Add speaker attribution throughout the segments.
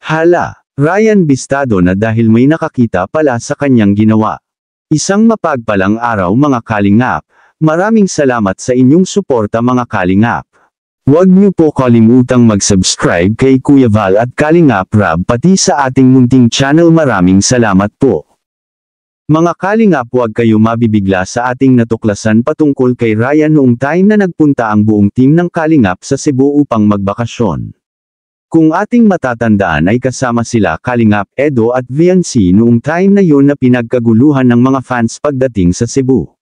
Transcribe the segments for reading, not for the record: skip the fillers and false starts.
Speaker 1: Hala, Ryan bistado na dahil may nakakita pala sa kanyang ginawa. Isang mapagpalang araw mga kalingap, maraming salamat sa inyong suporta mga kalingap. Huwag niyo po kalimutang mag-subscribe kay Kuya Val at Kalingap Rab pati sa ating munting channel. Maraming salamat po. Mga kalingap, huwag kayo mabibigla sa ating natuklasan patungkol kay Ryan noong time na nagpunta ang buong team ng Kalingap sa Cebu upang magbakasyon. Kung ating matatandaan ay kasama sila Kalingap Edo at VNC noong time na yun na pinagkaguluhan ng mga fans pagdating sa Cebu.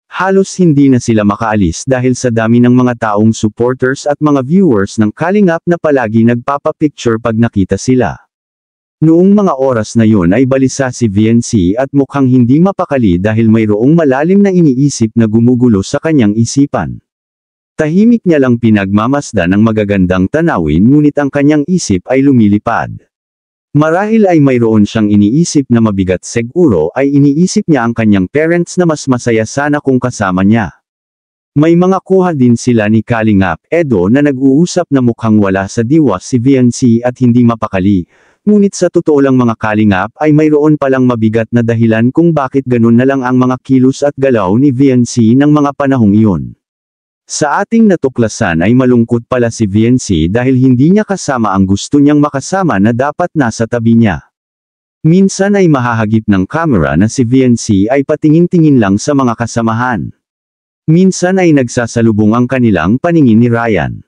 Speaker 1: Halos hindi na sila makaalis dahil sa dami ng mga taong supporters at mga viewers ng Kalingap na palagi nagpapapicture pag nakita sila. Noong mga oras na yun ay balisa si VNC at mukhang hindi mapakali dahil mayroong malalim na iniisip na gumugulo sa kanyang isipan. Tahimik niya lang pinagmamasdan ng magagandang tanawin ngunit ang kanyang isip ay lumilipad. Marahil ay mayroon siyang iniisip na mabigat, siguro ay iniisip niya ang kanyang parents na mas masaya sana kung kasama niya. May mga kuha din sila ni Kalingap Edo na nag-uusap na mukhang wala sa diwa si VNC at hindi mapakali, ngunit sa totoo lang mga kalingap ay mayroon palang mabigat na dahilan kung bakit ganun na lang ang mga kilos at galaw ni VNC ng mga panahong iyon. Sa ating natuklasan ay malungkot pala si VNC dahil hindi niya kasama ang gusto niyang makasama na dapat nasa tabi niya. Minsan ay mahahagip ng camera na si VNC ay patingin-tingin lang sa mga kasamahan. Minsan ay nagsasalubong ang kanilang paningin ni Ryan.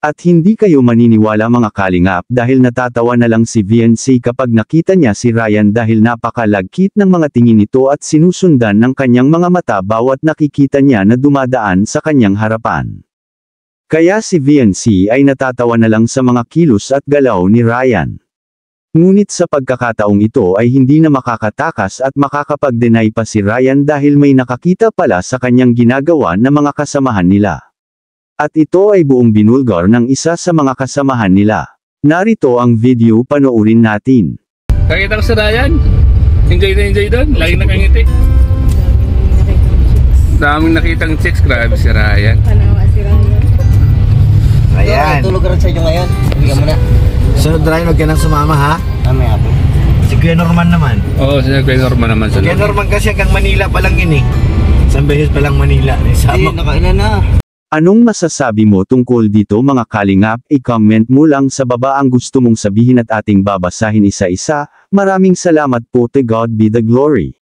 Speaker 1: At hindi kayo maniniwala mga kalingap dahil natatawa na lang si VNC kapag nakita niya si Ryan dahil napakalagkit ng mga tingin nito at sinusundan ng kanyang mga mata bawat nakikita niya na dumadaan sa kanyang harapan. Kaya si VNC ay natatawa na lang sa mga kilos at galaw ni Ryan. Ngunit sa pagkakataong ito ay hindi na makakatakas at makakapag-deny pa si Ryan dahil may nakakita pala sa kanyang ginagawa na mga kasamahan nila. At ito ay buong binulgar ng isa sa mga kasamahan nila. Narito ang video, panoorin natin.
Speaker 2: Nakita ko si Ryan. Enjoy na enjoy doon. Lagi nakangiti. Daming nakitang chicks. Grabe si Ryan.
Speaker 3: Panawa si Ryan.
Speaker 4: Ayan.
Speaker 5: Tulog ka rin sa inyo ngayon. Bigyan mo na.
Speaker 4: Sunod Ryan, huwag ka nang sumama ha.
Speaker 5: May hapo.
Speaker 4: Si Kuya Norman naman.
Speaker 2: Oo, sinagay normal naman sa
Speaker 4: Kuya Norman kasi hanggang Manila pa lang yun eh. Isang beses pa lang Manila.
Speaker 5: Hindi, nakailan na.
Speaker 1: Anong masasabi mo tungkol dito mga kalingap? I-comment mo lang sa baba ang gusto mong sabihin at ating babasahin isa-isa. Maraming salamat po, to God be the glory.